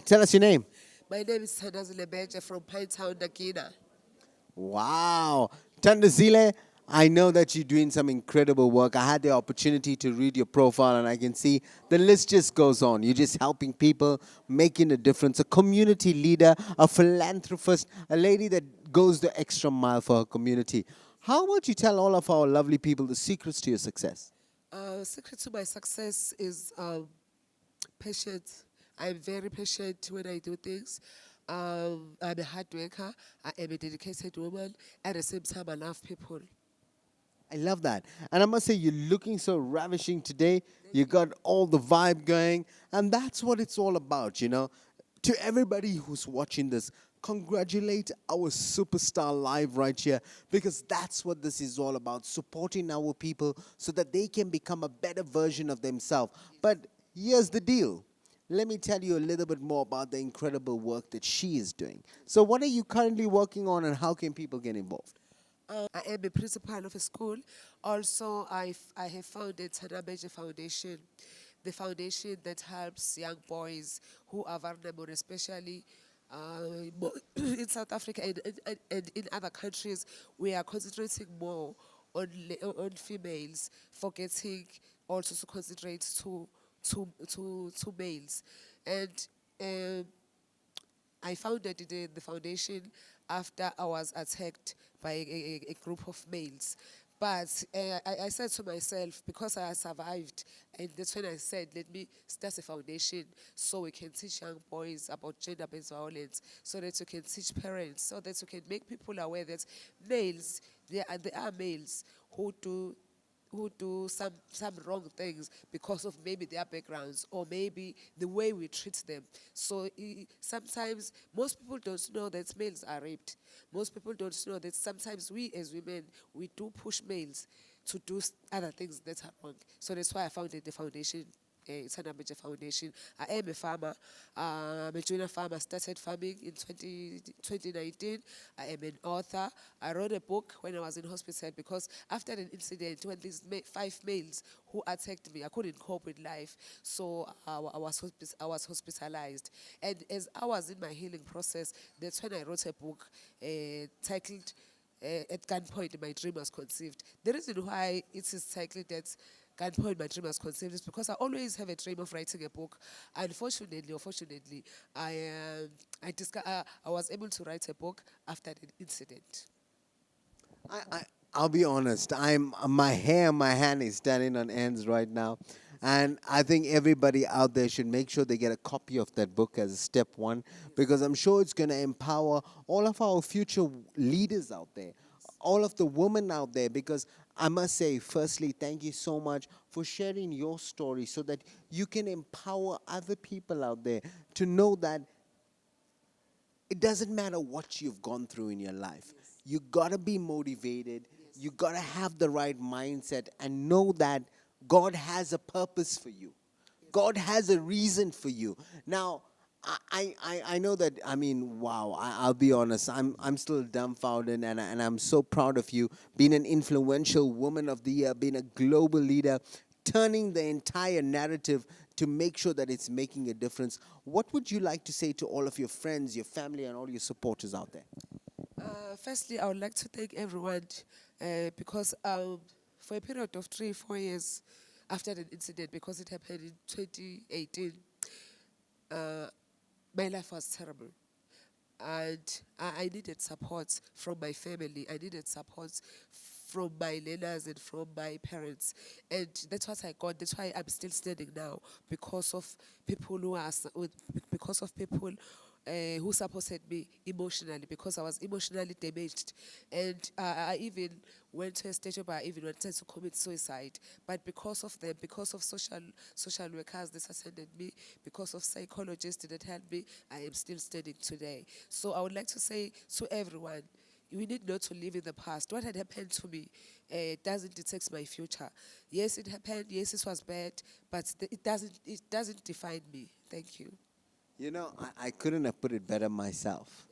Tell us your name. My name is THANDAZILE from Pinetown, Nakina. Wow. THANDAZILE, I know that you're doing some incredible work. I had the opportunity to read your profile and I can see the list just goes on. You're just helping people, making a difference, a community leader, a philanthropist, a lady that goes the extra mile for her community. How about you tell all of our lovely people the secrets to your success? Secret to my success is patience. I'm very patient when I do things. I'm a hard worker. I am a dedicated woman. At the same time, I love people. I love that. And I must say, you're looking so ravishing today. You got all the vibe going. And that's what it's all about, you know. To everybody who's watching this, congratulate our superstar live right here because that's what this is all about, supporting our people so that they can become a better version of themselves. But here's the deal. Let me tell you a little bit more about the incredible work that she is doing. So, what are you currently working on and how can people get involved? I am a principal of a school. Also, I have founded Tanabeje Foundation, the foundation that helps young boys who are vulnerable, especially in South Africa and in other countries. We are concentrating more on females, forgetting also to concentrate to males. And um, I founded the foundation after I was attacked by a group of males. But I said to myself, because I survived, and that's when I said, let me start a foundation so we can teach young boys about gender-based violence, so that we can teach parents, so that we can make people aware that males, there are males who do some wrong things because of maybe their backgrounds or maybe the way we treat them. So sometimes most people don't know that males are raped. Most people don't know that sometimes we as women, we do push males to do other things that are wrong. So that's why I founded the foundation. It's an Major Foundation. I am a farmer. I'm a junior farmer. Started farming in 2019. I am an author. I wrote a book when I was in hospital because after an incident, when these 5 males who attacked me, I couldn't cope with life. So I was hospitalized. And as I was in my healing process, that's when I wrote a book titled At Gunpoint, My Dream Was Conceived. The reason why it is titled that Gunpoint, My Dream Was Conceived is because I always have a dream of writing a book. Unfortunately, or fortunately, I was able to write a book after the incident. I, I'll be honest. My hair, my hand is standing on ends right now, and I think everybody out there should make sure they get a copy of that book as a step one, because I'm sure it's going to empower all of our future leaders out there, all of the women out there. Because I must say, firstly, thank you so much for sharing your story, so that you can empower other people out there to know that it doesn't matter what you've gone through in your life. You gotta be motivated. You gotta have the right mindset and know that God has a purpose for you. God has a reason for you. Now, I know that, I mean, wow, I'll be honest, I'm still dumbfounded and I'm so proud of you being an influential woman of the year, being a global leader, turning the entire narrative to make sure that it's making a difference. What would you like to say to all of your friends, your family, and all your supporters out there? Firstly, I would like to thank everyone because for a period of 3, 4 years after the incident, because it happened in 2018, my life was terrible. And I needed support from my family. I needed support from my learners and from my parents. And that's what I got. That's why I'm still standing now, because of people because of people who supported me emotionally, because I was emotionally damaged. And I even went to a stage where I even wanted to commit suicide. But because of them, because of social workers that attended me, because of psychologists that helped me, I am still standing today. So I would like to say to everyone, we need not to live in the past. What had happened to me doesn't detect my future. Yes, it happened. Yes, it was bad, but it doesn't define me. Thank you. You know, I couldn't have put it better myself.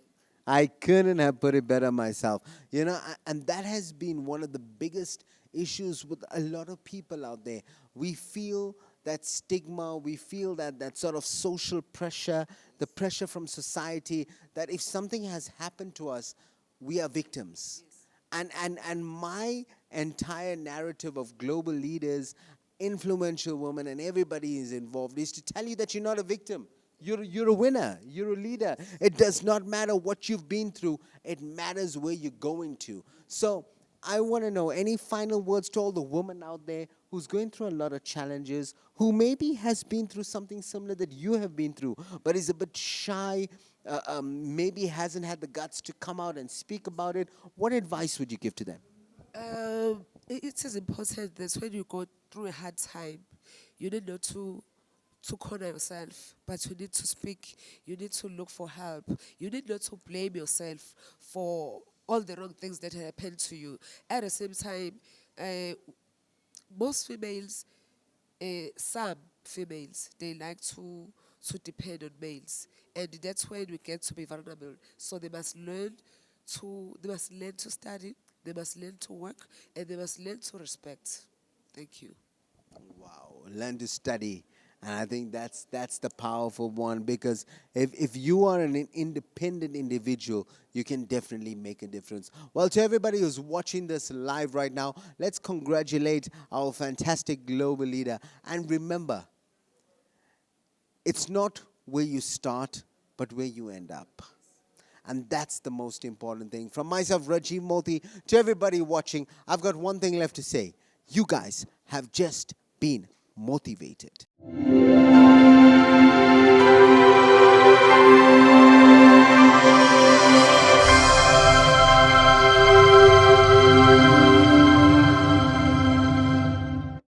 I couldn't have put it better myself. You know, and that has been one of the biggest issues with a lot of people out there. We feel that stigma, we feel that sort of social pressure, the pressure from society, that if something has happened to us, we are victims. And my entire narrative of global leaders, influential women, and everybody is involved is to tell you that you're not a victim. You're a winner. You're a leader. It does not matter what you've been through. It matters where you're going to. So I want to know any final words to all the women out there who's going through a lot of challenges, who maybe has been through something similar that you have been through, but is a bit shy, maybe hasn't had the guts to come out and speak about it. What advice would you give to them? It is important that when you go through a hard time, you need not to corner yourself, but you need to speak. You need to look for help. You need not to blame yourself for all the wrong things that happened to you. At the same time, uh, most females, some females, they like to depend on males, and that's when we get to be vulnerable. So they must learn to study, they must learn to work, and they must learn to respect. Thank you. Wow, learn to study. And I think that's the powerful one, because if you are an independent individual, you can definitely make a difference. Well, to everybody who's watching this live right now, let's congratulate our fantastic global leader. And remember, it's not where you start, but where you end up. And that's the most important thing. From myself, Rajiv Mothie, to everybody watching, I've got one thing left to say. You guys have just been motivated.